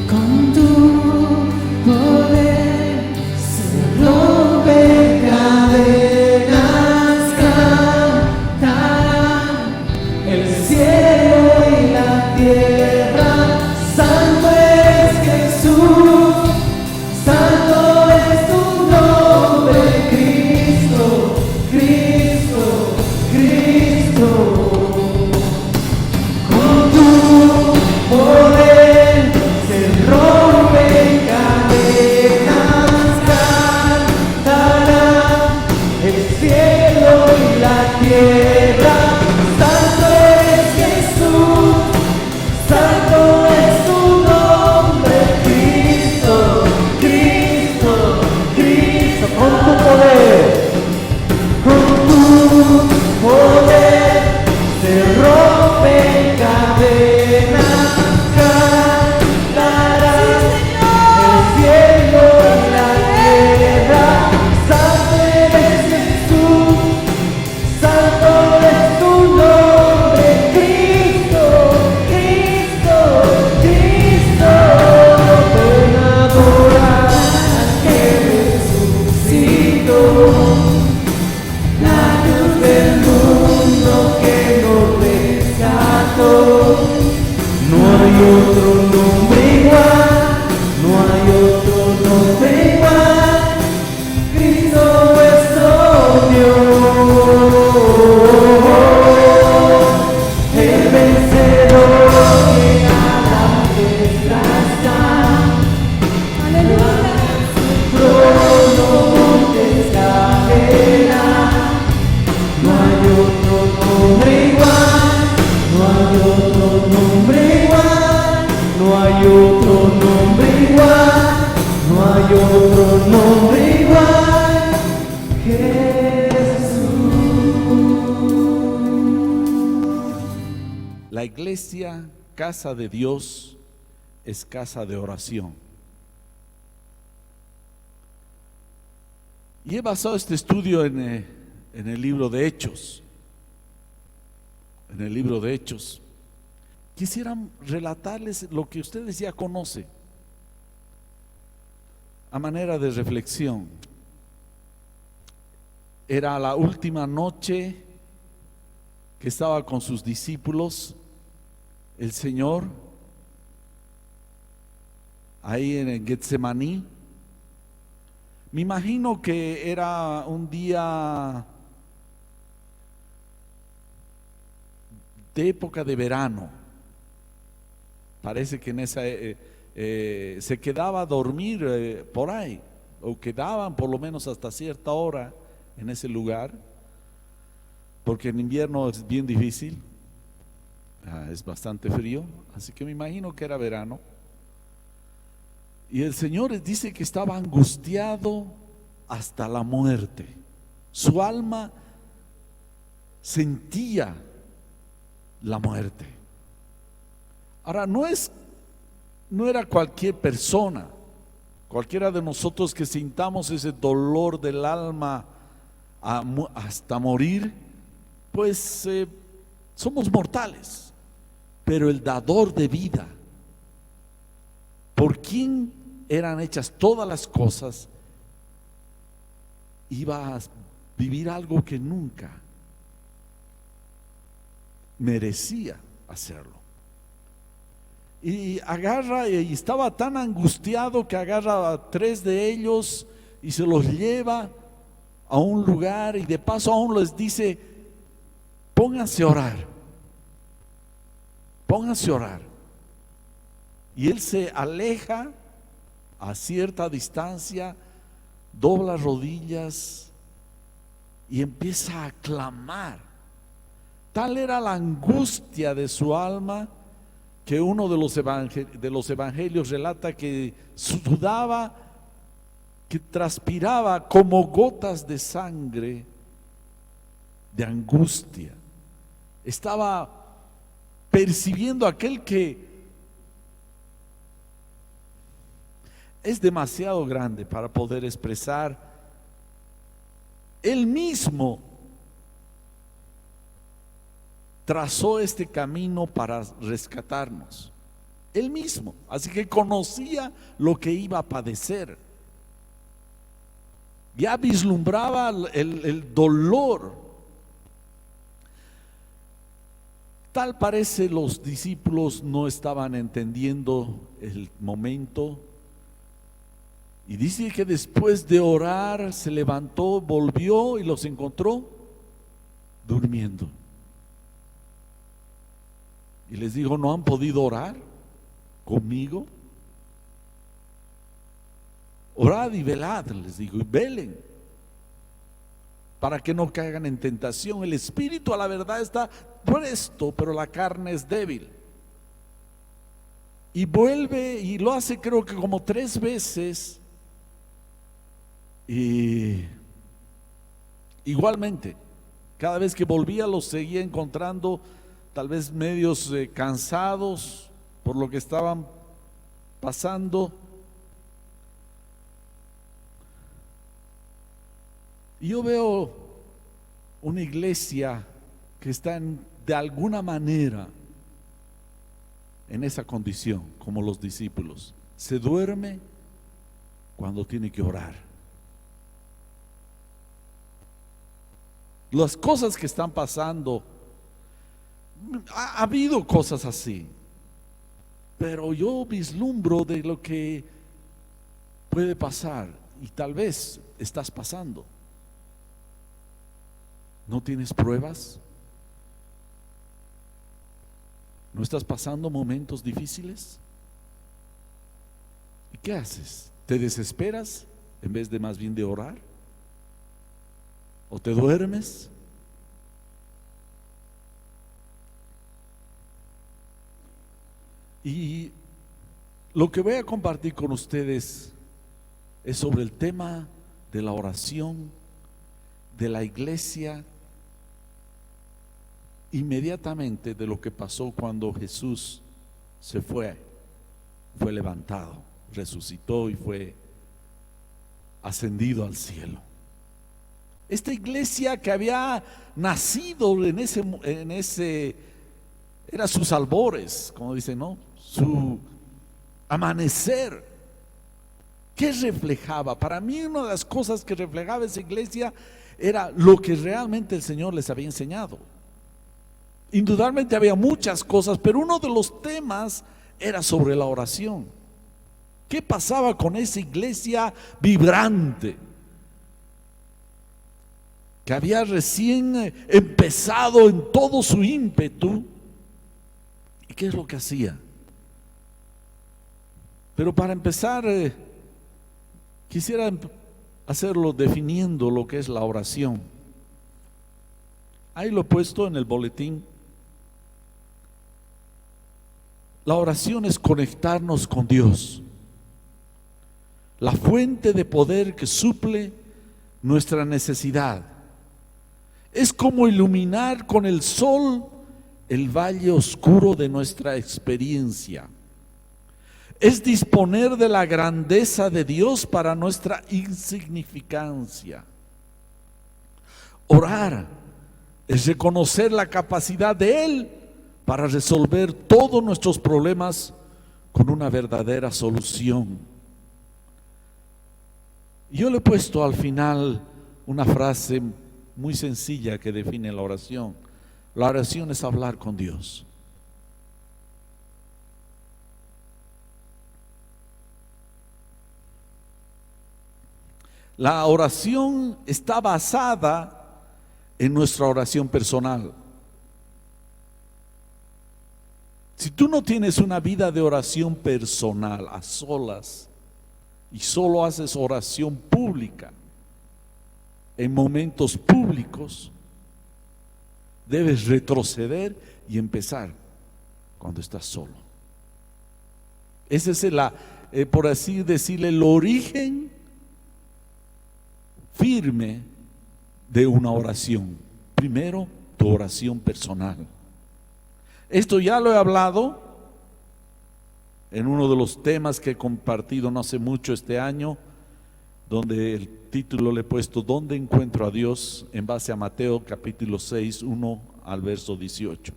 Con tu poder se rompen cadenas, cantarán el cielo y la tierra. Santo es Jesús, santo es tu nombre, Cristo, Cristo, Cristo. Con tu poder se rompen cadenas, cantarán el cielo y la tierra. Santo es Jesús, santo es tu nombre, Cristo, Cristo, Cristo. Con tu poder se rompen cadenas, cantarán el cielo y la tierra. Santo es Jesús, santo es tu nombre, Cristo, Cristo, Cristo. Ven a adorar al que resucitó, la luz del mundo que nos rescató. No hay otro nombre igual, no hay otro nombre igual, Cristo nuestro Dios, el vencedor que a la fiesta está. Aleluya. Trono montes caerá. No hay otro nombre igual, no hay otro nombre igual, no hay otro nombre igual, no hay otro nombre igual que Jesús. La iglesia, casa de Dios, es casa de oración. Y he basado este estudio en el libro de Hechos. En el libro de Hechos. Quisiera relatarles lo que ustedes ya conocen, a manera de reflexión. Era la última noche que estaba con sus discípulos el Señor ahí en el Getsemaní. Me imagino que era un día de época de verano. Parece que en esa se quedaba a dormir por ahí, o quedaban por lo menos hasta cierta hora en ese lugar, porque en invierno es bien difícil, es bastante frío, así que me imagino que era verano. Y el Señor dice que estaba angustiado hasta la muerte. Su alma sentía la muerte. Ahora, no era cualquier persona, cualquiera de nosotros que sintamos ese dolor del alma hasta morir, pues somos mortales. Pero el dador de vida, por quien eran hechas todas las cosas, iba a vivir algo que nunca merecía hacerlo. Y agarra, y estaba tan angustiado que agarra a 3 de ellos y se los lleva a un lugar, y de paso aún les dice: pónganse a orar, pónganse a orar. Y él se aleja a cierta distancia, dobla rodillas y empieza a clamar. Tal era la angustia de su alma que uno de los evangelios relata que sudaba, que transpiraba como gotas de sangre de angustia. Estaba percibiendo aquel que es demasiado grande para poder expresar. Él mismo trazó este camino para rescatarnos. Él mismo. Así que conocía lo que iba a padecer. Ya vislumbraba el dolor. Tal parece los discípulos no estaban entendiendo el momento. Y dice que después de orar se levantó, volvió y los encontró durmiendo. Y les dijo: ¿no han podido orar conmigo? Orad y velad, les digo, y velen, para que no caigan en tentación. El espíritu a la verdad está presto, pero la carne es débil. Y vuelve y lo hace, creo que como 3 veces. Y igualmente, cada vez que volvía los seguía encontrando tal vez medios cansados por lo que estaban pasando. Y yo veo una iglesia que está de alguna manera en esa condición, como los discípulos. Se duerme cuando tiene que orar. Las cosas que están pasando, ha habido cosas así, pero yo vislumbro de lo que puede pasar, y tal vez estás pasando. ¿No tienes pruebas? ¿No estás pasando momentos difíciles? ¿Y qué haces? ¿Te desesperas en vez de más bien de orar? ¿O te duermes? Y lo que voy a compartir con ustedes es sobre el tema de la oración de la iglesia, inmediatamente de lo que pasó cuando Jesús se fue levantado, resucitó y fue ascendido al cielo. Esta iglesia que había nacido en ese era sus albores, como dicen, ¿no? Su amanecer. ¿Qué reflejaba? Para mí una de las cosas que reflejaba esa iglesia era lo que realmente el Señor les había enseñado. Indudablemente había muchas cosas, pero uno de los temas era sobre la oración. ¿Qué pasaba con esa iglesia vibrante que había recién empezado en todo su ímpetu? ¿Y qué es lo que hacía? Pero para empezar, quisiera hacerlo definiendo lo que es la oración. Ahí lo he puesto en el boletín. La oración es conectarnos con Dios, la fuente de poder que suple nuestra necesidad. Es como iluminar con el sol el valle oscuro de nuestra experiencia. Es disponer de la grandeza de Dios para nuestra insignificancia. Orar es reconocer la capacidad de Él para resolver todos nuestros problemas con una verdadera solución. Yo le he puesto al final una frase muy sencilla que define la oración. La oración es hablar con Dios. La oración está basada en nuestra oración personal. Si tú no tienes una vida de oración personal, a solas, y solo haces oración pública, en momentos públicos, debes retroceder y empezar cuando estás solo. Ese es por así decirle, el origen firme de una oración. Primero, tu oración personal. Esto ya lo he hablado en uno de los temas que he compartido no hace mucho este año, donde el título le he puesto ¿Dónde encuentro a Dios?, en base a Mateo capítulo 6, 1 al verso 18.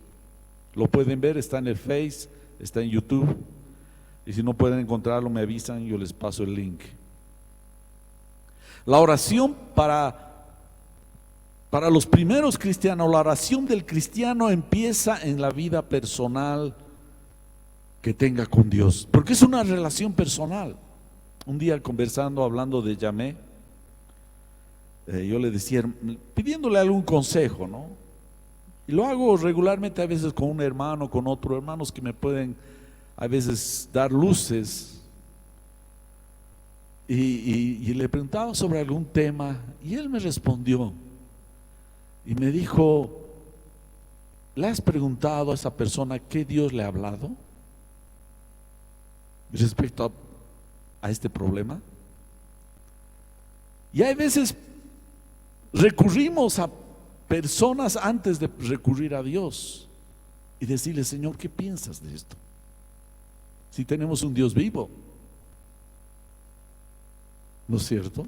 Lo pueden ver, está en el Face, está en YouTube, y si no pueden encontrarlo me avisan, yo les paso el link. La oración para los primeros cristianos, la oración del cristiano empieza en la vida personal que tenga con Dios, porque es una relación personal. Un día conversando, hablando de Yamé, yo le decía, pidiéndole algún consejo, ¿no? Y lo hago regularmente a veces con un hermano, con otro, hermanos que me pueden a veces dar luces. Y le preguntaba sobre algún tema y él me respondió y me dijo, ¿le has preguntado a esa persona qué Dios le ha hablado respecto a este problema? Y hay veces recurrimos a personas antes de recurrir a Dios y decirle, Señor, ¿qué piensas de esto? Si tenemos un Dios vivo, ¿no es cierto?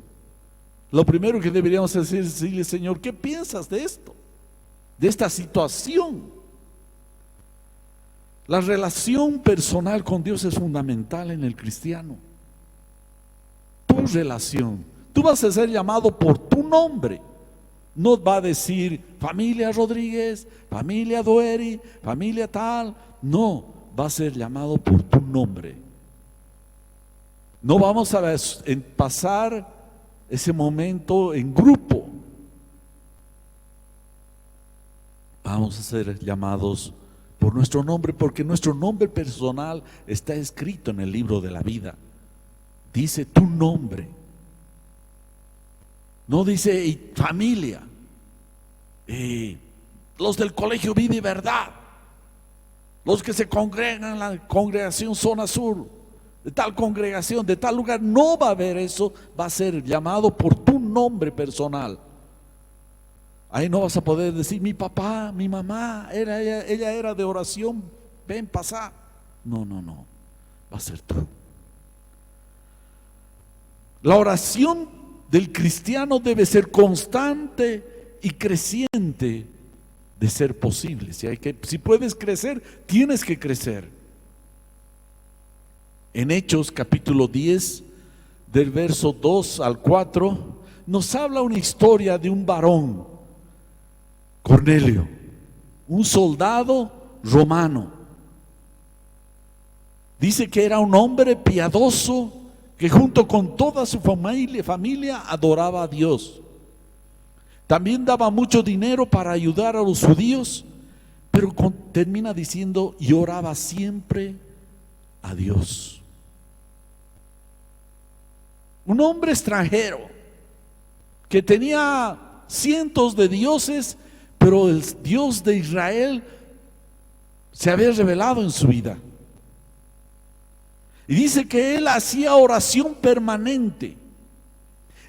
Lo primero que deberíamos hacer es decirle, Señor, ¿qué piensas de esto? De esta situación. La relación personal con Dios es fundamental en el cristiano. Tu relación. Tú vas a ser llamado por tu nombre. No va a decir familia Rodríguez, familia Dueri, familia tal. No, va a ser llamado por tu nombre. No vamos a pasar ese momento en grupo. Vamos a ser llamados por nuestro nombre, porque nuestro nombre personal está escrito en el libro de la vida. Dice tu nombre. No dice familia, los del colegio Vida y Verdad, los que se congregan en la congregación Zona Sur, de tal congregación, de tal lugar. No va a haber eso, va a ser llamado por tu nombre personal. Ahí no vas a poder decir mi papá, mi mamá, ella era de oración, ven, pasa. No, va a ser tú. La oración del cristiano debe ser constante y creciente de ser posible. Si puedes crecer, tienes que crecer. En Hechos capítulo 10, del verso 2 al 4, nos habla una historia de un varón, Cornelio, un soldado romano. Dice que era un hombre piadoso que junto con toda su familia adoraba a Dios. También daba mucho dinero para ayudar a los judíos, pero termina diciendo, y oraba siempre a Dios. Un hombre extranjero que tenía cientos de dioses, pero el Dios de Israel se había revelado en su vida. Y dice que él hacía oración permanente.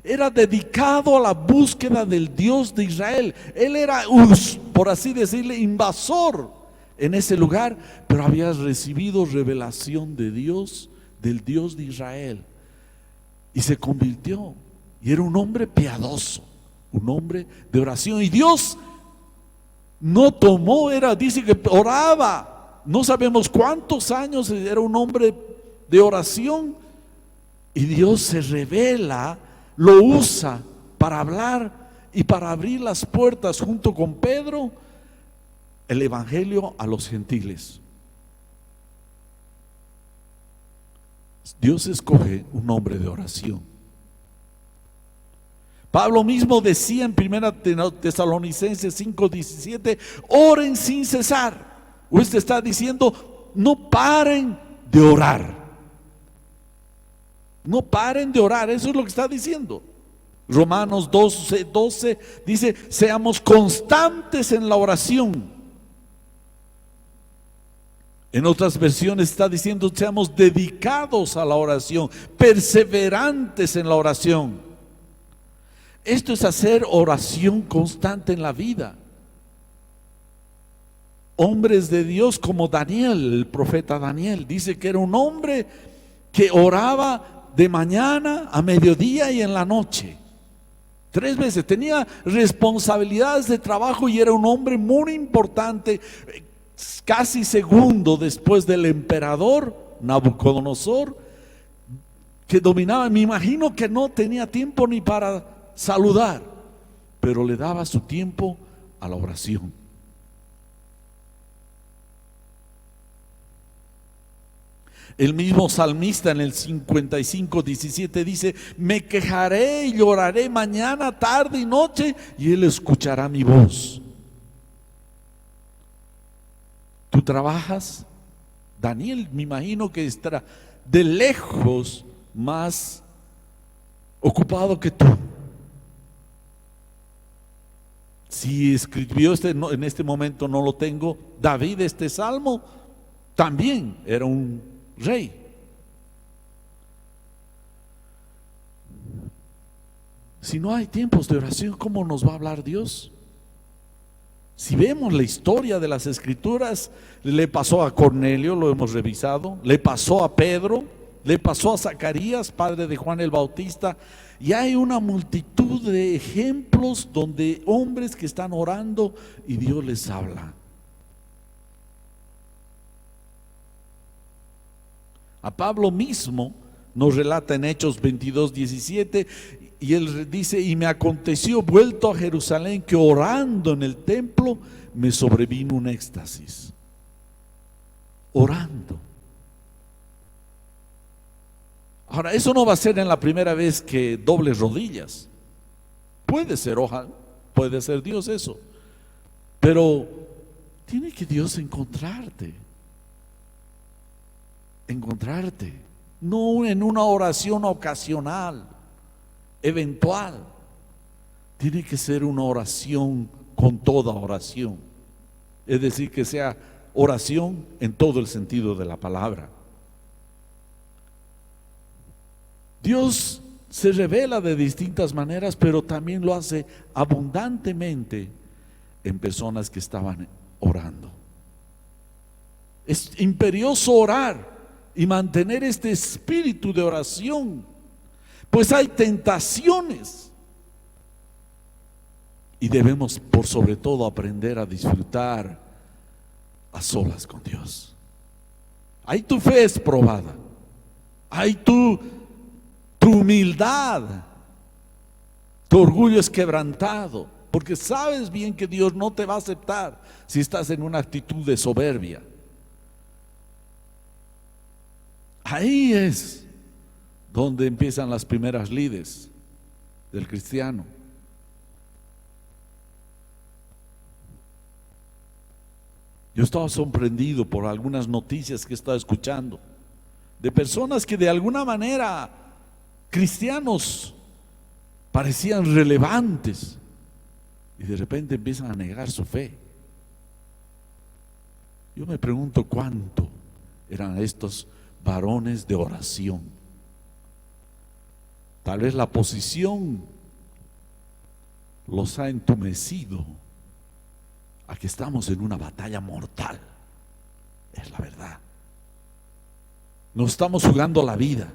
Era dedicado a la búsqueda del Dios de Israel. Él era, por así decirle, invasor en ese lugar, pero había recibido revelación de Dios, del Dios de Israel. Y se convirtió. Y era un hombre piadoso, un hombre de oración. Y Dios no tomó, dice que oraba. No sabemos cuántos años, era un hombre de oración. Y Dios se revela, lo usa para hablar y para abrir las puertas junto con Pedro, el evangelio a los gentiles. Dios escoge un hombre de oración. Pablo mismo decía en 1 Tesalonicenses 5:17, oren sin cesar. Usted está diciendo, no paren de orar. No paren de orar, eso es lo que está diciendo. Romanos 12 dice, seamos constantes en la oración. En otras versiones está diciendo, seamos dedicados a la oración, perseverantes en la oración. Esto es hacer oración constante en la vida. hombres de Dios como Daniel, el profeta Daniel. Dice que era un hombre que oraba de mañana, a mediodía y en la noche. 3 veces. Tenía responsabilidades de trabajo y era un hombre muy importante, casi segundo después del emperador Nabucodonosor, que dominaba. Me imagino que no tenía tiempo ni para saludar, pero le daba su tiempo a la oración. El mismo salmista en el 55:17 dice: me quejaré y lloraré mañana, tarde y noche, y Él escuchará mi voz. ¿Tú trabajas? Daniel, me imagino que estará de lejos más ocupado que tú. Si escribió en este momento no lo tengo, David, este salmo, también era un rey. Si no hay tiempos de oración, ¿cómo nos va a hablar Dios? Si vemos la historia de las escrituras, le pasó a Cornelio, lo hemos revisado, le pasó a Pedro, le pasó a Zacarías, padre de Juan el Bautista, y hay una multitud de ejemplos donde hombres que están orando y Dios les habla. A Pablo mismo nos relata en Hechos 22:17, y él dice: y me aconteció vuelto a Jerusalén que orando en el templo me sobrevino un éxtasis. Orando. Ahora, eso no va a ser en la primera vez que dobles rodillas. Puede ser, ojalá, puede ser Dios eso, pero tiene que Dios encontrarte, no en una oración ocasional, eventual. Tiene que ser una oración con toda oración, es decir, que sea oración en todo el sentido de la palabra. Dios se revela de distintas maneras, pero también lo hace abundantemente en personas que estaban orando. Es imperioso orar y mantener este espíritu de oración, pues hay tentaciones y debemos por sobre todo aprender a disfrutar a solas con Dios. Ahí tu fe es probada, ahí tu humildad, tu orgullo es quebrantado, porque sabes bien que Dios no te va a aceptar si estás en una actitud de soberbia. Ahí es donde empiezan las primeras lides del cristiano. Yo estaba sorprendido por algunas noticias que estaba escuchando de personas que de alguna manera, cristianos, parecían relevantes y de repente empiezan a negar su fe. Yo me pregunto cuánto eran estos varones de oración. Tal vez la posición los ha entumecido a que estamos en una batalla mortal. Es la verdad. Nos estamos jugando la vida.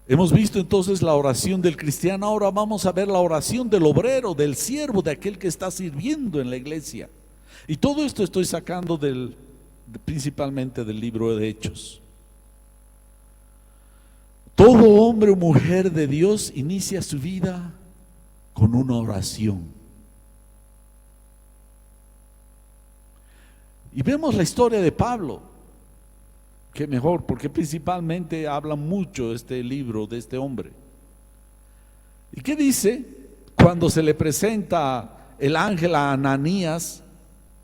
Hemos visto entonces la oración del cristiano. Ahora vamos a ver la oración del obrero, del siervo, de aquel que está sirviendo en la iglesia. Y todo esto estoy sacando principalmente del libro de Hechos. Todo hombre o mujer de Dios inicia su vida con una oración. Y vemos la historia de Pablo. Qué mejor, porque principalmente habla mucho este libro de este hombre. ¿Y qué dice? Cuando se le presenta el ángel a Ananías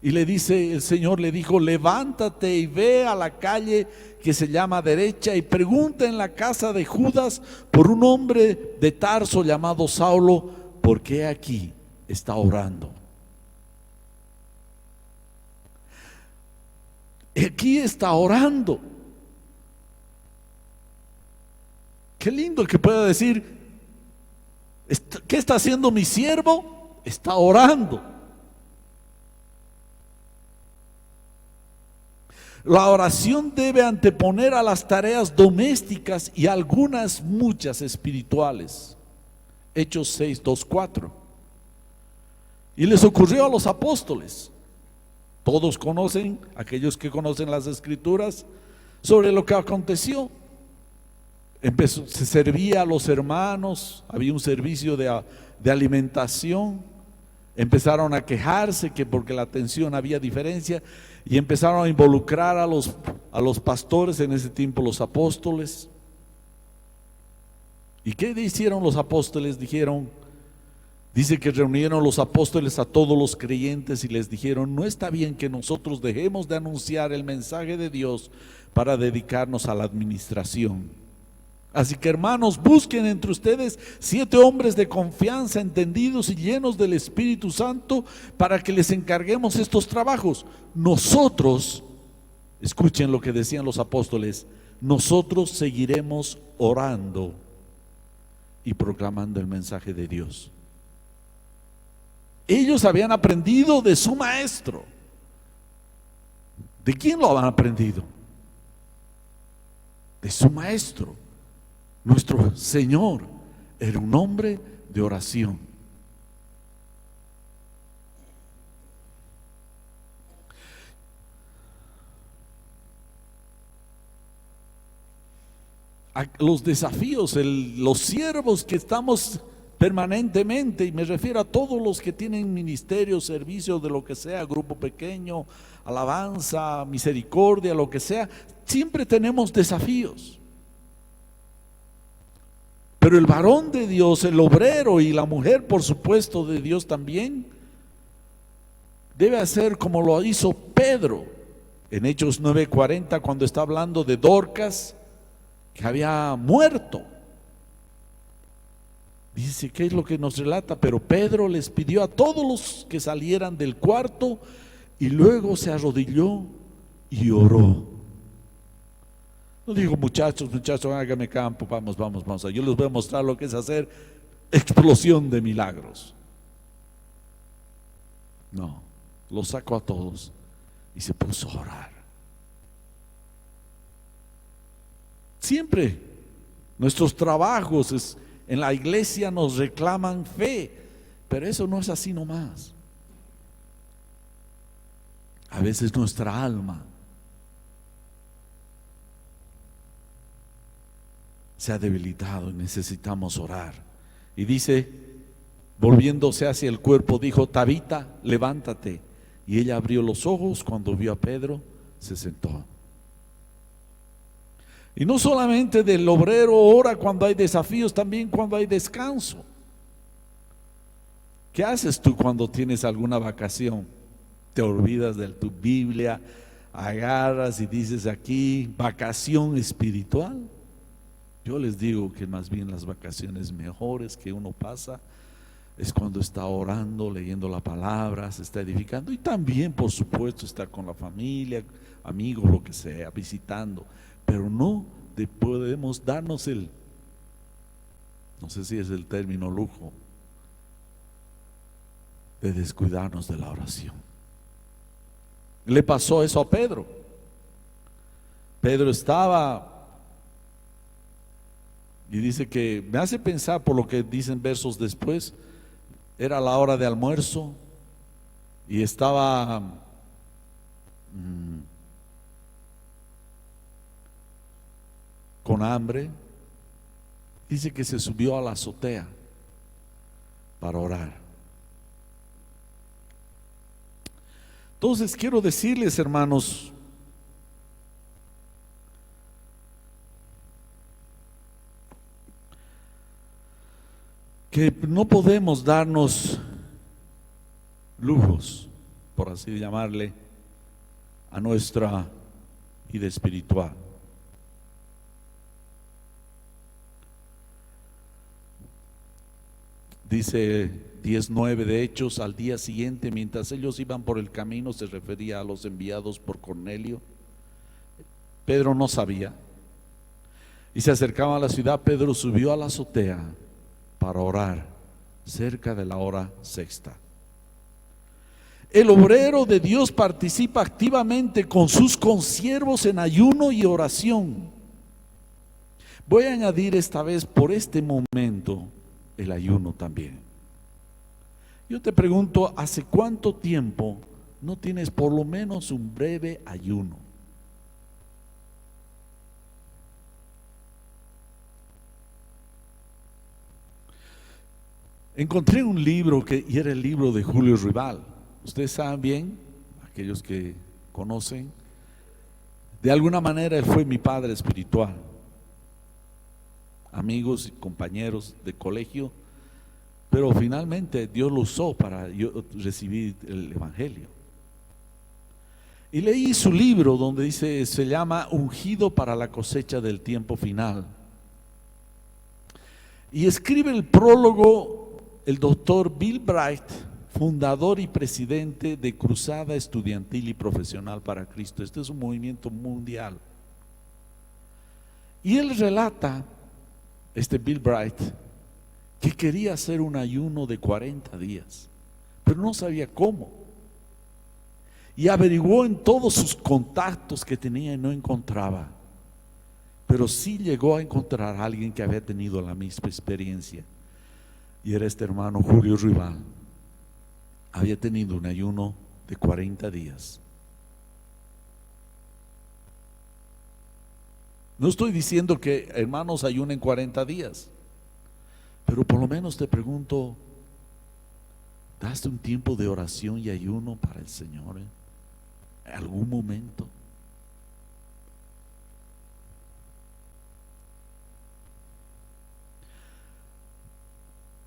y le dice, el Señor le dijo: levántate y ve a la calle que se llama Derecha y pregunta en la casa de Judas por un hombre de Tarso llamado Saulo, porque aquí está orando. Aquí está orando. Qué lindo el que pueda decir: ¿qué está haciendo mi siervo? Está orando. La oración debe anteponer a las tareas domésticas y algunas muchas espirituales. Hechos 6, 2, 4. Y les ocurrió a los apóstoles. Todos conocen, aquellos que conocen las escrituras, sobre lo que aconteció. Se servía a los hermanos, había un servicio de alimentación. Empezaron a quejarse que porque la atención había diferencia, y empezaron a involucrar a los pastores, en ese tiempo los apóstoles. ¿Y qué hicieron los apóstoles? Dice que reunieron los apóstoles a todos los creyentes y les dijeron: no está bien que nosotros dejemos de anunciar el mensaje de Dios para dedicarnos a la administración. Así que, hermanos, busquen entre ustedes 7 hombres de confianza, entendidos y llenos del Espíritu Santo, para que les encarguemos estos trabajos. Nosotros, escuchen lo que decían los apóstoles, nosotros seguiremos orando y proclamando el mensaje de Dios. Ellos habían aprendido de su maestro. ¿De quién lo habían aprendido? De su maestro. Nuestro Señor era un hombre de oración. Los desafíos, los siervos que estamos permanentemente, y me refiero a todos los que tienen ministerio, servicio, de lo que sea, grupo pequeño, alabanza, misericordia, lo que sea, siempre tenemos desafíos. Pero el varón de Dios, el obrero, y la mujer, por supuesto, de Dios también, debe hacer como lo hizo Pedro en Hechos 9:40, cuando está hablando de Dorcas, que había muerto. Dice, ¿qué es lo que nos relata? Pero Pedro les pidió a todos los que salieran del cuarto, y luego se arrodilló y oró. No digo, muchachos, háganme campo, vamos, yo les voy a mostrar lo que es hacer explosión de milagros. No, los sacó a todos y se puso a orar. Siempre nuestros trabajos en la iglesia nos reclaman fe, pero eso no es así nomás. A veces nuestra alma se ha debilitado y necesitamos orar. Y dice, volviéndose hacia el cuerpo, dijo: Tabita, levántate. Y ella abrió los ojos. Cuando vio a Pedro, se sentó. Y no solamente del obrero ora cuando hay desafíos, también cuando hay descanso. ¿Qué haces tú cuando tienes alguna vacación? Te olvidas de tu Biblia, agarras y dices aquí, vacación espiritual. Yo les digo que más bien las vacaciones mejores que uno pasa es cuando está orando, leyendo la palabra, se está edificando, y también, por supuesto, está con la familia, amigos, lo que sea, visitando. Pero no podemos darnos no sé si es el término, lujo de descuidarnos de la oración. Le pasó eso a Pedro. Pedro estaba, y dice que me hace pensar por lo que dicen versos después, era la hora de almuerzo y estaba con hambre. Dice que se subió a la azotea para orar. Entonces quiero decirles, hermanos, que no podemos darnos lujos, por así llamarle, a nuestra vida espiritual. Dice 10:9 de Hechos: al día siguiente, mientras ellos iban por el camino, se refería a los enviados por Cornelio. Pedro no sabía, y se acercaba a la ciudad. Pedro subió a la azotea para orar cerca de la hora sexta. El obrero de Dios participa activamente con sus consiervos en ayuno y oración. Voy a añadir esta vez por este momento el ayuno también. Yo te pregunto, ¿hace cuánto tiempo no tienes por lo menos un breve ayuno? Encontré un libro y era el libro de Julio Rival. Ustedes saben bien, aquellos que conocen, de alguna manera él fue mi padre espiritual. Amigos y compañeros de colegio, pero finalmente Dios lo usó para yo recibir el Evangelio. Y leí su libro donde dice, se llama Ungido para la cosecha del tiempo final. Y escribe el prólogo el doctor Bill Bright, fundador y presidente de Cruzada Estudiantil y Profesional para Cristo. Este es un movimiento mundial. Y él relata, Bill Bright, que quería hacer un ayuno de 40 días, pero no sabía cómo. Y averiguó en todos sus contactos que tenía y no encontraba. Pero sí llegó a encontrar a alguien que había tenido la misma experiencia. Y era este hermano Julio Rival. Había tenido un ayuno de 40 días. No estoy diciendo que hermanos ayunen 40 días, pero por lo menos te pregunto, ¿daste un tiempo de oración y ayuno para el Señor en algún momento?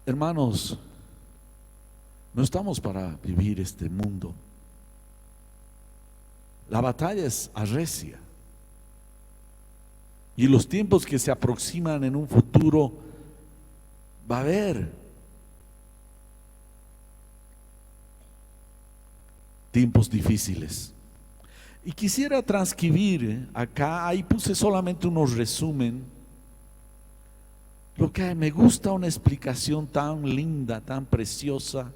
Hermanos, no estamos para vivir este mundo. La batalla es arrecia. Y los tiempos que se aproximan en un futuro, va a haber tiempos difíciles. Y quisiera transcribir acá, ahí puse solamente unos resumen. Lo que me gusta, una explicación tan linda, tan preciosa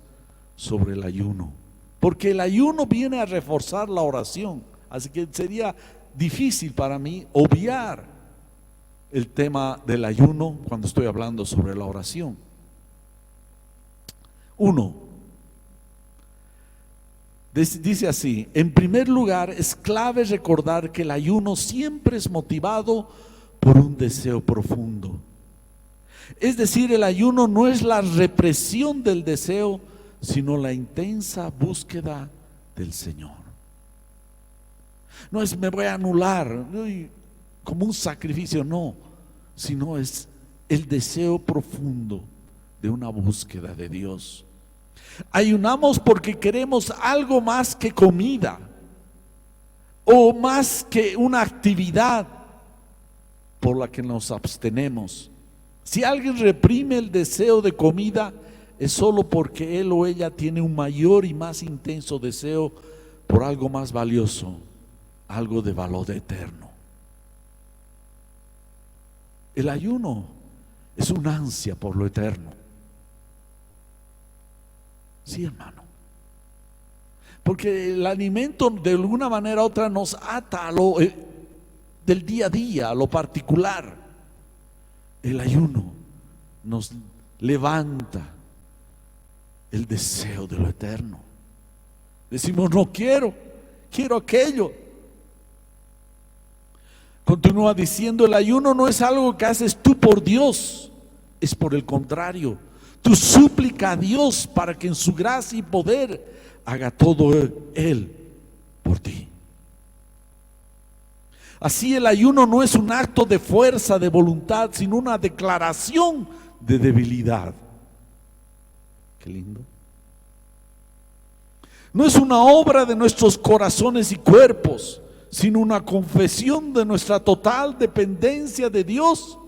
sobre el ayuno. Porque el ayuno viene a reforzar la oración. Así que sería difícil para mí obviar el tema del ayuno cuando estoy hablando sobre la oración. 1. Dice así: en primer lugar, es clave recordar que el ayuno siempre es motivado por un deseo profundo. Es decir, el ayuno no es la represión del deseo, sino la intensa búsqueda del Señor. No es me voy a anular como un sacrificio, no, sino es el deseo profundo de una búsqueda de Dios. Ayunamos porque queremos algo más que comida o más que una actividad por la que nos abstenemos. Si alguien reprime el deseo de comida, es solo porque él o ella tiene un mayor y más intenso deseo por algo más valioso, algo de valor eterno. El ayuno es una ansia por lo eterno. Sí, hermano. Porque el alimento de alguna manera u otra nos ata a lo del día a día, a lo particular. El ayuno nos levanta el deseo de lo eterno. Decimos, no quiero aquello. Continúa diciendo, el ayuno no es algo que haces tú por Dios, es por el contrario. Tú súplica a Dios para que en su gracia y poder haga todo Él por ti. Así el ayuno no es un acto de fuerza, de voluntad, sino una declaración de debilidad. Qué lindo. No es una obra de nuestros corazones y cuerpos, sino una confesión de nuestra total dependencia de Dios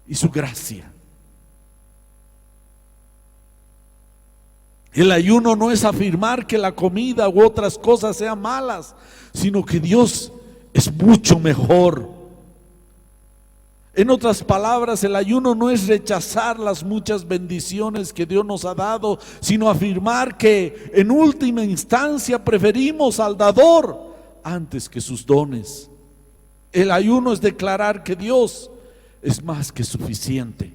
y su gracia. El ayuno no es afirmar que la comida u otras cosas sean malas, sino que Dios es mucho mejor. En otras palabras, el ayuno no es rechazar las muchas bendiciones que Dios nos ha dado, sino afirmar que en última instancia preferimos al dador antes que sus dones. El ayuno es declarar que Dios es más que suficiente.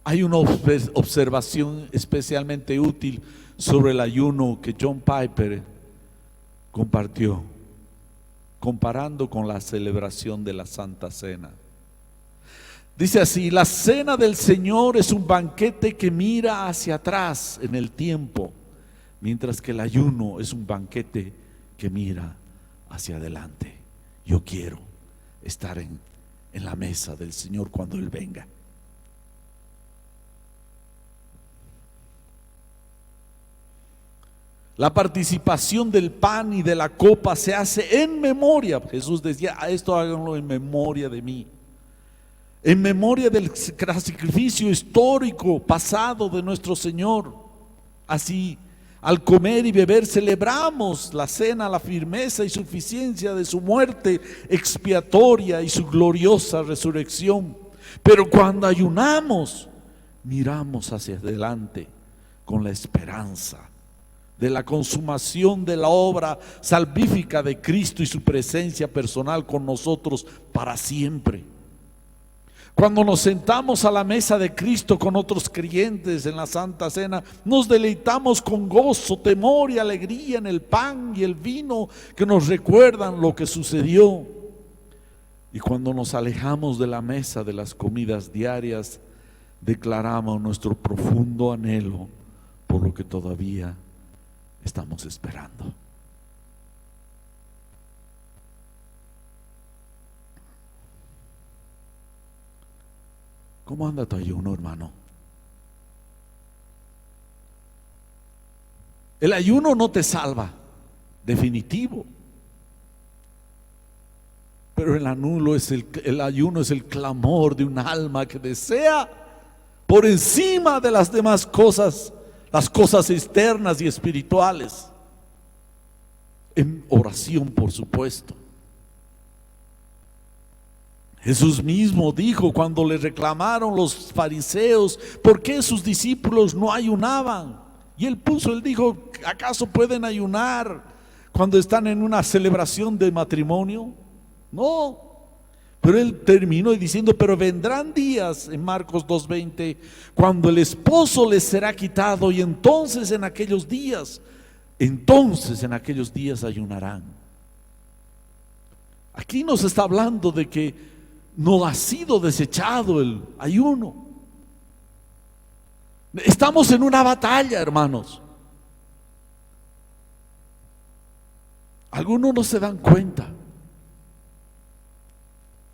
Hay una observación especialmente útil sobre el ayuno que John Piper compartió, comparando con la celebración de la Santa Cena. Dice así: la cena del Señor es un banquete que mira hacia atrás en el tiempo, mientras que el ayuno es un banquete que mira hacia adelante. Yo quiero estar en la mesa del Señor cuando Él venga. La participación del pan y de la copa se hace en memoria. Jesús decía: a esto háganlo en memoria de mí. En memoria del sacrificio histórico pasado de nuestro Señor. Así, al comer y beber celebramos la cena, la firmeza y suficiencia de su muerte expiatoria y su gloriosa resurrección. Pero cuando ayunamos, miramos hacia adelante con la esperanza de la consumación de la obra salvífica de Cristo y su presencia personal con nosotros para siempre. Cuando nos sentamos a la mesa de Cristo con otros creyentes en la Santa Cena, nos deleitamos con gozo, temor y alegría en el pan y el vino que nos recuerdan lo que sucedió. Y cuando nos alejamos de la mesa de las comidas diarias, declaramos nuestro profundo anhelo por lo que todavía estamos esperando. ¿Cómo anda tu ayuno, hermano? El ayuno no te salva, definitivo. Pero el ayuno es el clamor de un alma que desea por encima de las demás cosas, las cosas externas y espirituales, en oración, por supuesto. Jesús mismo dijo cuando le reclamaron los fariseos por qué sus discípulos no ayunaban, y él dijo: ¿acaso pueden ayunar cuando están en una celebración de matrimonio? No. Pero él terminó diciendo: pero vendrán días, en Marcos 2:20, cuando el esposo les será quitado, y entonces en aquellos días ayunarán. Aquí nos está hablando de que no ha sido desechado el ayuno. Estamos en una batalla, hermanos. Algunos no se dan cuenta.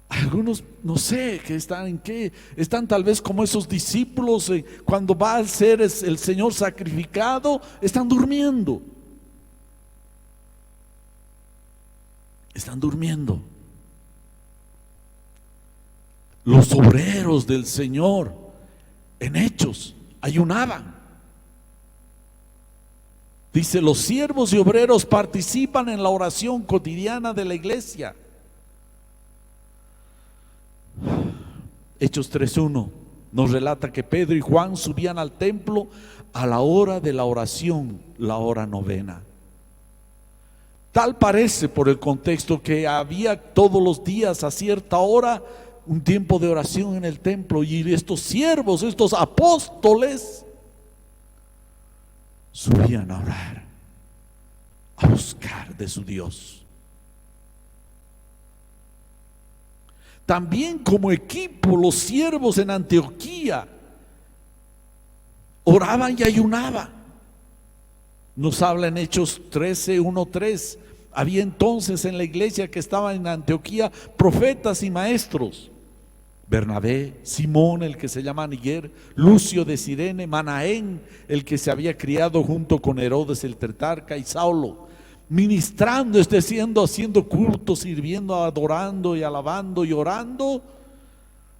Algunos no sé que están tal vez como esos discípulos cuando va a ser el Señor sacrificado, están durmiendo. Están durmiendo. Los obreros del Señor en Hechos ayunaban. Dice: los siervos y obreros participan en la oración cotidiana de la iglesia. Hechos 3:1 nos relata que Pedro y Juan subían al templo a la hora de la oración, la hora novena. Tal parece por el contexto que había todos los días a cierta hora un tiempo de oración en el templo, y estos siervos, estos apóstoles, subían a orar, a buscar de su Dios. También como equipo los siervos en Antioquía oraban y ayunaban. Nos habla en Hechos 13:1-3. Había entonces en la iglesia que estaba en Antioquía profetas y maestros: Bernabé, Simón, el que se llama Niger, Lucio de Cirene, Manaén, el que se había criado junto con Herodes el tetrarca, y Saulo, ministrando, haciendo culto, sirviendo, adorando y alabando y orando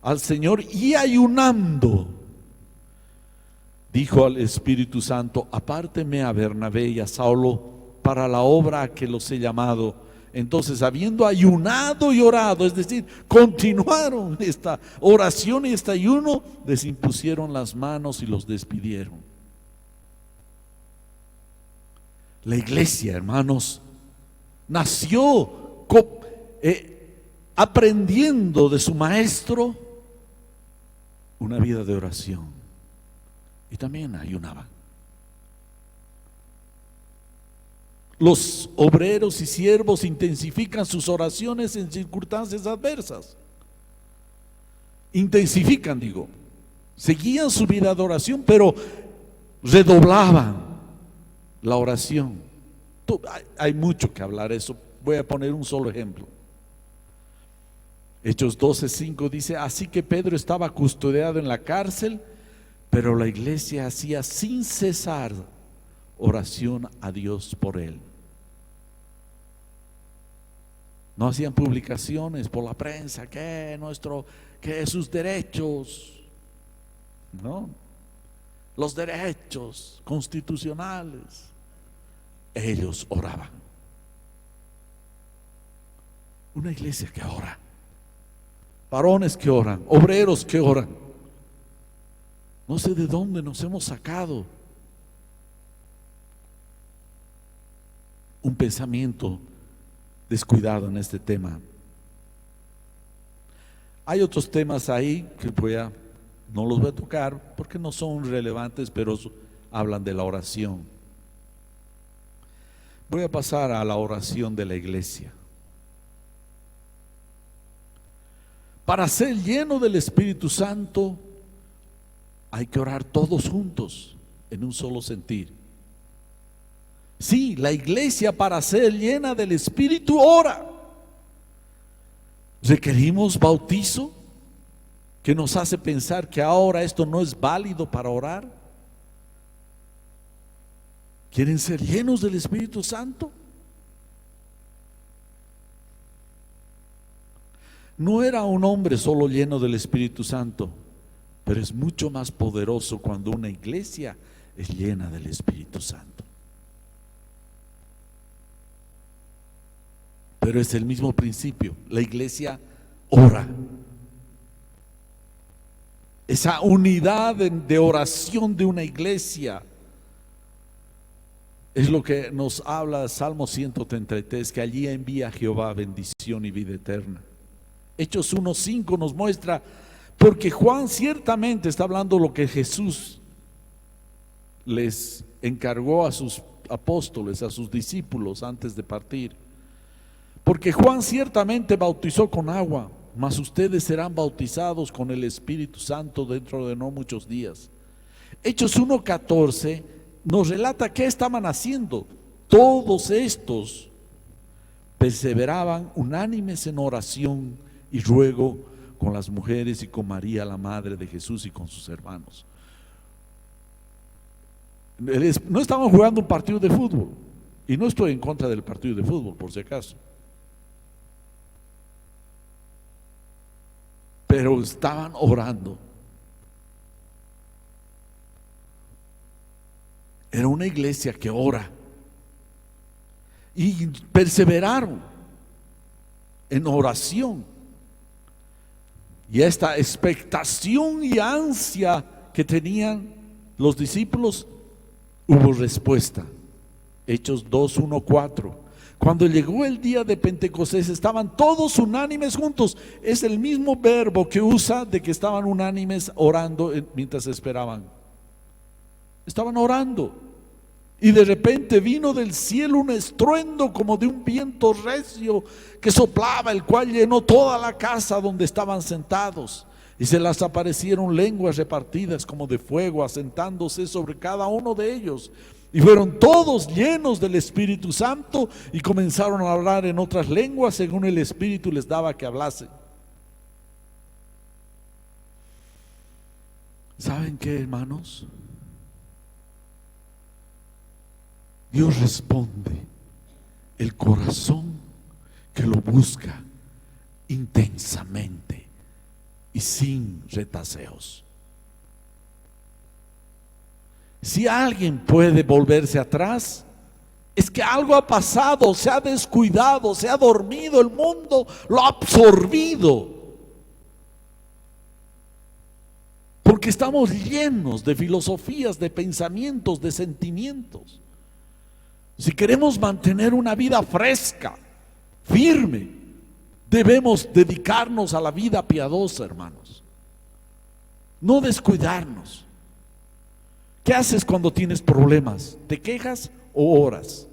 al Señor y ayunando. Dijo al Espíritu Santo: apárteme a Bernabé y a Saulo para la obra a que los he llamado. Entonces, habiendo ayunado y orado, es decir, continuaron esta oración y este ayuno, les impusieron las manos y los despidieron. La iglesia, hermanos, nació aprendiendo de su maestro una vida de oración, y también ayunaban. Los obreros y siervos intensifican sus oraciones en circunstancias adversas. Intensifican, digo. Seguían su vida de oración, pero redoblaban la oración. Hay mucho que hablar de eso. Voy a poner un solo ejemplo. Hechos 12:5 dice: así que Pedro estaba custodiado en la cárcel, pero la iglesia hacía sin cesar oración a Dios por él. No hacían publicaciones por la prensa que sus derechos, no, los derechos constitucionales. Ellos oraban. Una iglesia que ora, varones que oran, obreros que oran. No sé de dónde nos hemos sacado un pensamiento descuidado en este tema. Hay otros temas ahí que no los voy a tocar porque no son relevantes, pero hablan de la oración. Voy a pasar a la oración de la iglesia. Para ser lleno del Espíritu Santo hay que orar todos juntos en un solo sentir. Sí, la iglesia, para ser llena del Espíritu, ora. ¿Requerimos bautizo que nos hace pensar que ahora esto no es válido para orar? ¿Quieren ser llenos del Espíritu Santo? No era un hombre solo lleno del Espíritu Santo, pero es mucho más poderoso cuando una iglesia es llena del Espíritu Santo. Pero es el mismo principio. La iglesia ora. Esa unidad de oración de una iglesia es lo que nos habla Salmo 133, que allí envía Jehová bendición y vida eterna. Hechos 1:5 nos muestra, porque Juan ciertamente está hablando lo que Jesús les encargó a sus apóstoles, a sus discípulos antes de partir. Porque Juan ciertamente bautizó con agua, mas ustedes serán bautizados con el Espíritu Santo dentro de no muchos días. Hechos 1:14 nos relata qué estaban haciendo. Todos estos perseveraban unánimes en oración y ruego con las mujeres y con María, la madre de Jesús, y con sus hermanos. No estaban jugando un partido de fútbol, y no estoy en contra del partido de fútbol, por si acaso, pero estaban orando. Era una iglesia que ora, y perseveraron en oración. Y esta expectación y ansia que tenían los discípulos, hubo respuesta. Hechos 2:1-4. Cuando llegó el día de Pentecostés, estaban todos unánimes juntos. Es el mismo verbo que usa de que estaban unánimes orando mientras esperaban. Estaban orando, y de repente vino del cielo un estruendo como de un viento recio que soplaba, el cual llenó toda la casa donde estaban sentados. Y se les aparecieron lenguas repartidas como de fuego, asentándose sobre cada uno de ellos. Y fueron todos llenos del Espíritu Santo y comenzaron a hablar en otras lenguas según el Espíritu les daba que hablasen. ¿Saben qué, hermanos? Dios responde el corazón que lo busca intensamente y sin retaseos. Si alguien puede volverse atrás, Es que algo ha pasado, se ha descuidado, se ha dormido, el mundo lo ha absorbido. Porque estamos llenos de filosofías, de pensamientos, de sentimientos. Si queremos mantener una vida fresca, firme, debemos dedicarnos a la vida piadosa, hermanos. No descuidarnos. ¿Qué haces cuando tienes problemas? ¿Te quejas o oras?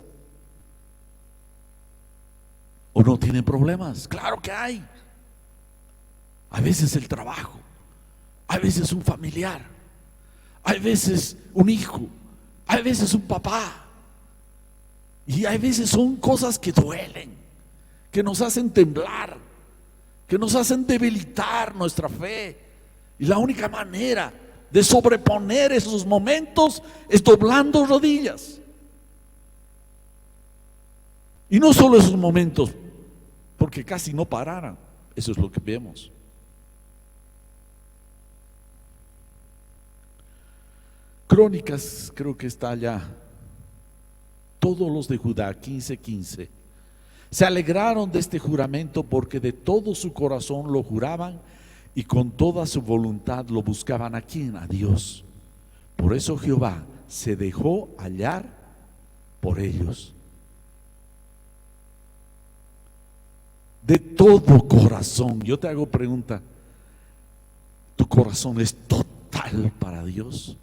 ¿O no tienen problemas? Claro que hay. A veces el trabajo, a veces un familiar, a veces un hijo, a veces un papá. Y a veces son cosas que duelen, que nos hacen temblar, que nos hacen debilitar nuestra fe. Y la única manera de sobreponer esos momentos es doblando rodillas. Y no solo esos momentos, porque casi no pararan. Eso es lo que vemos. Crónicas, creo que está allá. Todos los de Judá, 15:15, se alegraron de este juramento porque de todo su corazón lo juraban y con toda su voluntad lo buscaban. ¿A quién? A Dios. Por eso Jehová se dejó hallar por ellos. De todo corazón. Yo te hago pregunta, ¿tu corazón es total para Dios?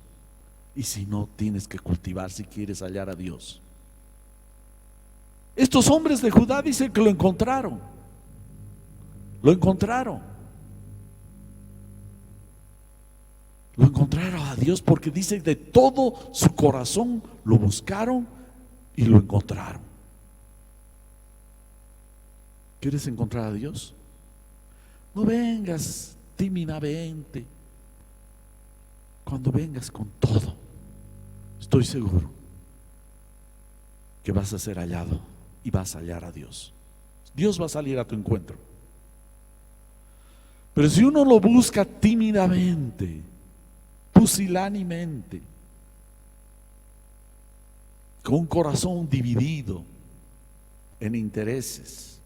Y si no, tienes que cultivar si quieres hallar a Dios. Estos hombres de Judá dicen que lo encontraron. Lo encontraron. Lo encontraron a Dios porque dice de todo su corazón lo buscaron y lo encontraron. ¿Quieres encontrar a Dios? No vengas tímidamente. Cuando vengas con todo, estoy seguro que vas a ser hallado y vas a hallar a Dios. Dios va a salir a tu encuentro. Pero si uno lo busca tímidamente, pusilánimente, con un corazón dividido en intereses,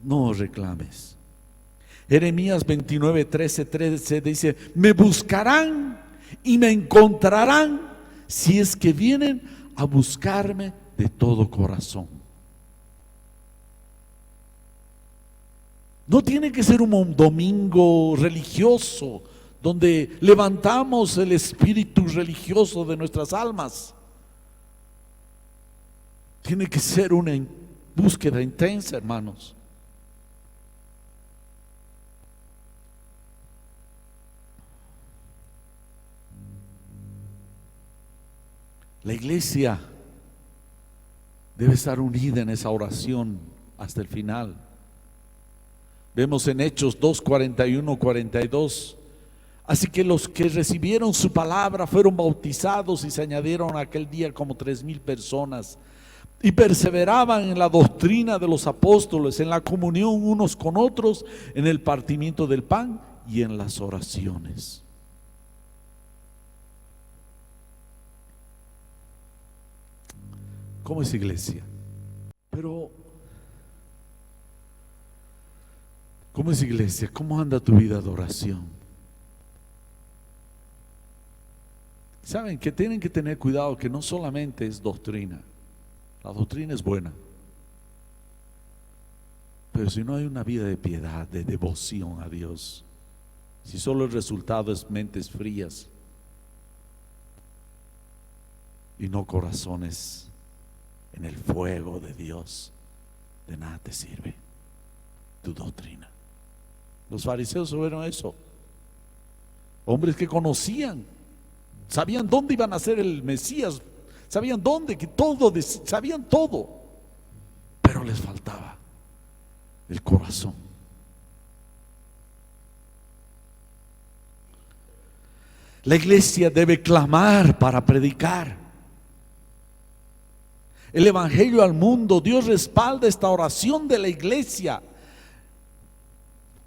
no reclames. Jeremías 29:13 dice: me buscarán y me encontrarán si es que vienen a buscarme de todo corazón. No tiene que ser un domingo religioso donde levantamos el espíritu religioso de nuestras almas. Tiene que ser una búsqueda intensa, hermanos. La iglesia debe estar unida en esa oración hasta el final. Vemos en Hechos 2:41-42. Así que los que recibieron su palabra fueron bautizados y se añadieron aquel día como 3,000 personas. Y perseveraban en la doctrina de los apóstoles, en la comunión unos con otros, en el partimiento del pan y en las oraciones. ¿Cómo es iglesia? Pero, ¿cómo es iglesia? ¿Cómo anda tu vida de oración? Saben que tienen que tener cuidado que no solamente es doctrina. La doctrina es buena. Pero si no hay una vida de piedad, de devoción a Dios, si solo el resultado es mentes frías y no corazones en el fuego de Dios, de nada te sirve tu doctrina. Los fariseos vieron eso. Hombres que conocían, sabían dónde iban a ser el Mesías, sabían dónde, que todo, sabían todo, pero les faltaba el corazón. La iglesia debe clamar para predicar el evangelio al mundo. Dios respalda esta oración de la iglesia.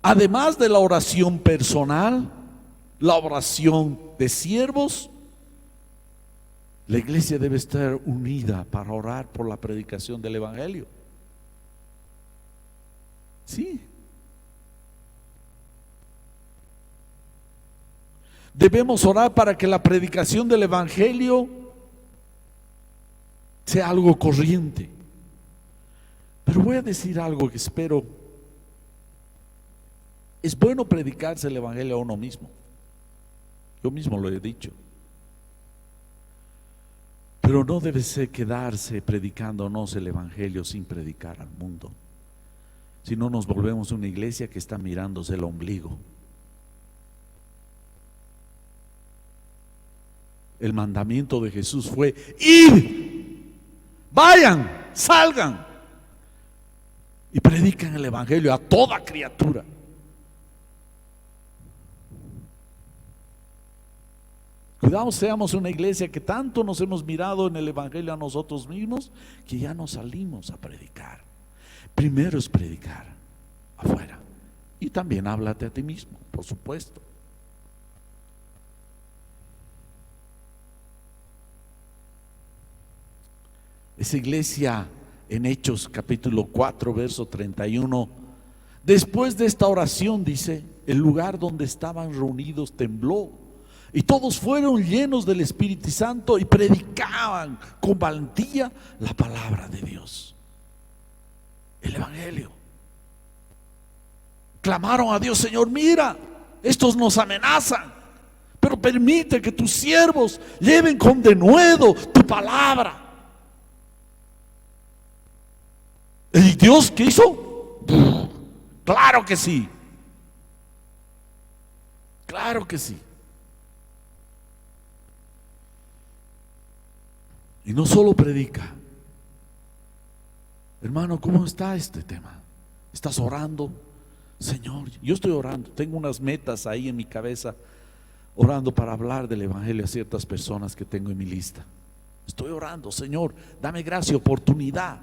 Además de la oración personal, la oración de siervos La iglesia debe estar unida para orar por la predicación del evangelio. Sí. Debemos orar para que la predicación del evangelio sea algo corriente. Pero voy a decir algo que espero. Es bueno predicarse el evangelio a uno mismo. Yo mismo lo he dicho. Pero no debe ser quedarse predicándonos el evangelio sin predicar al mundo. Si no, nos volvemos una iglesia que está mirándose el ombligo. El mandamiento de Jesús fue: id, vayan, salgan y predican el evangelio a toda criatura. Cuidado, seamos una iglesia que tanto nos hemos mirado en el evangelio a nosotros mismos que ya no salimos a predicar. Primero es predicar afuera y también háblate a ti mismo, por supuesto. Esa iglesia en Hechos capítulo 4 verso 31, después de esta oración, dice, el lugar donde estaban reunidos tembló y todos fueron llenos del Espíritu Santo y predicaban con valentía la palabra de Dios, el evangelio. Clamaron a Dios: Señor, mira, estos nos amenazan, pero permite que tus siervos lleven con denuedo tu palabra. ¿Y Dios qué hizo? Claro que sí. Claro que sí. Y no solo predica. Hermano, ¿cómo está este tema? ¿Estás orando? Señor, yo estoy orando. Tengo unas metas ahí en mi cabeza, orando para hablar del evangelio a ciertas personas que tengo en mi lista. Estoy orando: Señor, dame gracia, oportunidad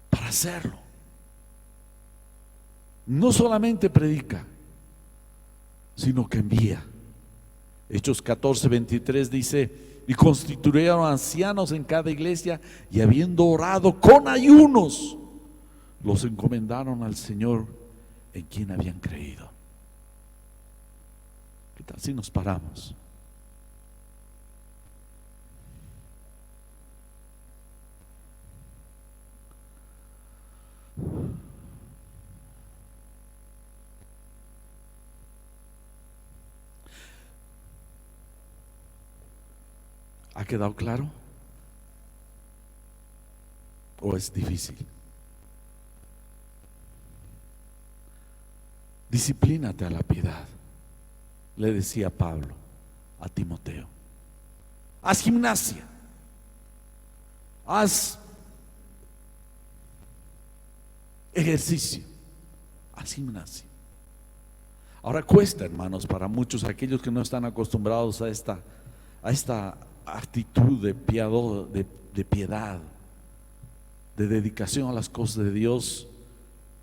para hacerlo. No solamente predica, sino que envía. Hechos 14:23 dice: y constituyeron ancianos en cada iglesia, y habiendo orado con ayunos, los encomendaron al Señor en quien habían creído. ¿Qué tal si nos paramos? ¿Ha quedado claro? ¿O es difícil? Disciplínate a la piedad, le decía Pablo a Timoteo. Haz gimnasia, haz ejercicio, haz gimnasia. Ahora cuesta, hermanos, para muchos, aquellos que no están acostumbrados a esta actitud de piedad, de dedicación a las cosas de Dios,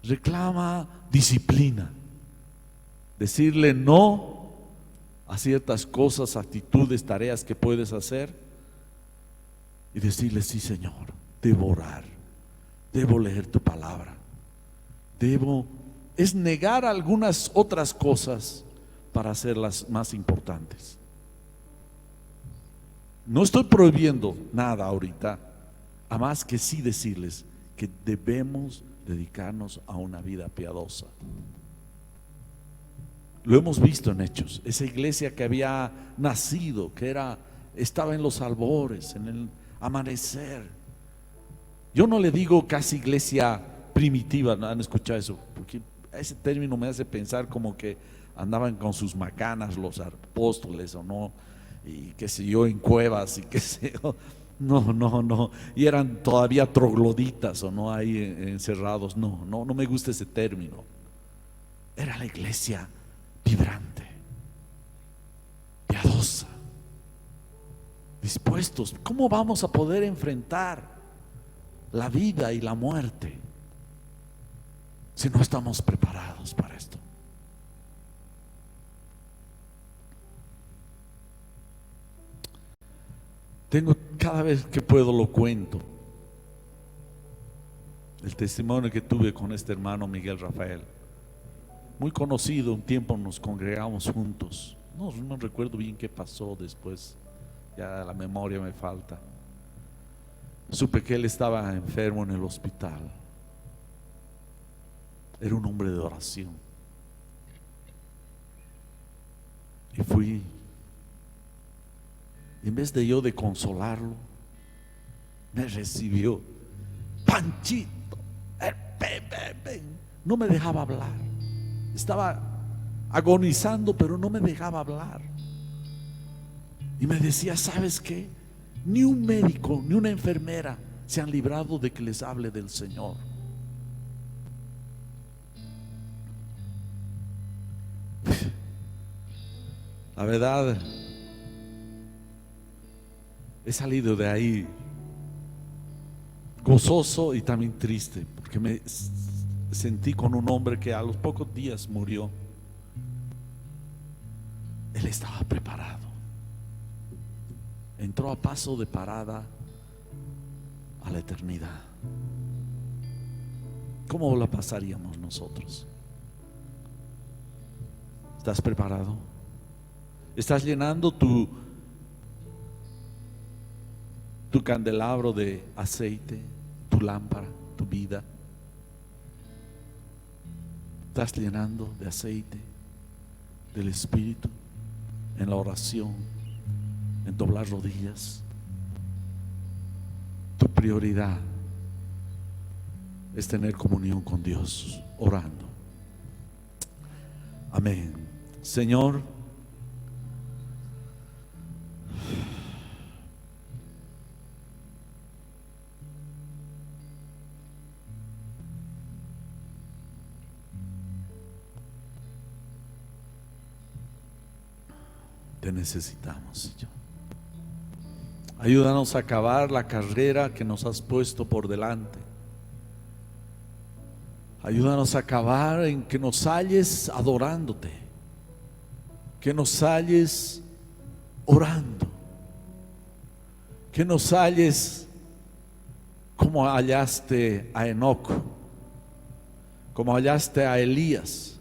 reclama disciplina. Decirle no a ciertas cosas, actitudes, tareas que puedes hacer, y decirle: sí, Señor, debo orar, debo leer tu palabra, es negar algunas otras cosas para hacerlas más importantes. No estoy prohibiendo nada ahorita, a más que sí decirles que debemos dedicarnos a una vida piadosa. Lo hemos visto en Hechos, esa iglesia que había nacido, que estaba en los albores, en el amanecer. Yo no le digo casi iglesia primitiva, ¿no? ¿Han escuchado eso? Porque ese término me hace pensar como que andaban con sus macanas los apóstoles, o no, y qué sé yo, en cuevas y qué sé yo. No, y eran todavía trogloditas, o no, ahí encerrados. No me gusta ese término. Era la iglesia vibrante, piadosa, dispuestos. ¿Cómo vamos a poder enfrentar la vida y la muerte si no estamos preparados para esto? Cada vez que puedo lo cuento. El testimonio que tuve con este hermano Miguel Rafael, muy conocido, un tiempo nos congregamos juntos. No recuerdo bien qué pasó después, ya la memoria me falta. Supe que él estaba enfermo en el hospital. Era un hombre de oración. Y fui. En vez de yo de consolarlo, me recibió. Panchito, ven. No me dejaba hablar. Estaba agonizando, pero no me dejaba hablar. Y me decía, ¿sabes qué? Ni un médico, ni una enfermera se han librado de que les hable del Señor. La verdad, he salido de ahí gozoso y también triste, porque me sentí con un hombre que a los pocos días murió. Él estaba preparado. Entró a paso de parada a la eternidad. ¿Cómo la pasaríamos nosotros? ¿Estás preparado? ¿Estás llenando tu candelabro de aceite, tu lámpara, tu vida? ¿Estás llenando de aceite del Espíritu en la oración, en doblar rodillas? Tu prioridad es tener comunión con Dios, orando. Amén. Señor, te necesitamos, Señor. Ayúdanos a acabar la carrera que nos has puesto por delante. Ayúdanos a acabar en que nos halles adorándote, que nos halles orando, que nos halles como hallaste a Enoc, como hallaste a Elías,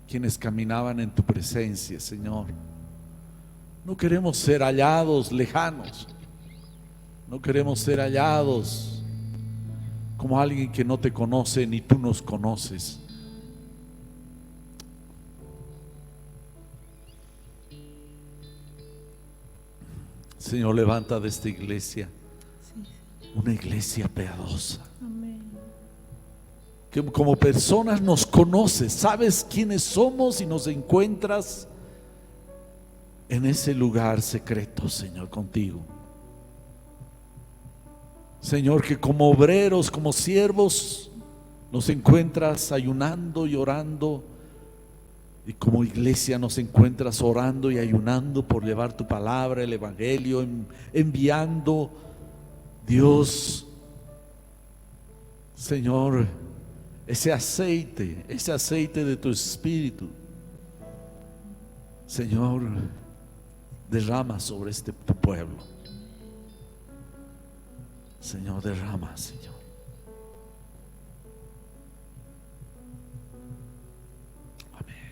quienes caminaban en tu presencia, Señor. No queremos ser hallados lejanos, no queremos ser hallados como alguien que no te conoce ni tú nos conoces. Señor, levanta de esta iglesia una iglesia piadosa. Amén. Que como personas nos conoces, sabes quiénes somos y nos encuentras en ese lugar secreto, Señor, contigo. Señor, que como obreros, como siervos, nos encuentras ayunando y orando, y como iglesia nos encuentras orando y ayunando por llevar tu palabra, el evangelio, enviando, Dios, Señor, ese aceite de tu espíritu, Señor, derrama sobre tu pueblo. Señor, derrama, Señor. Amén.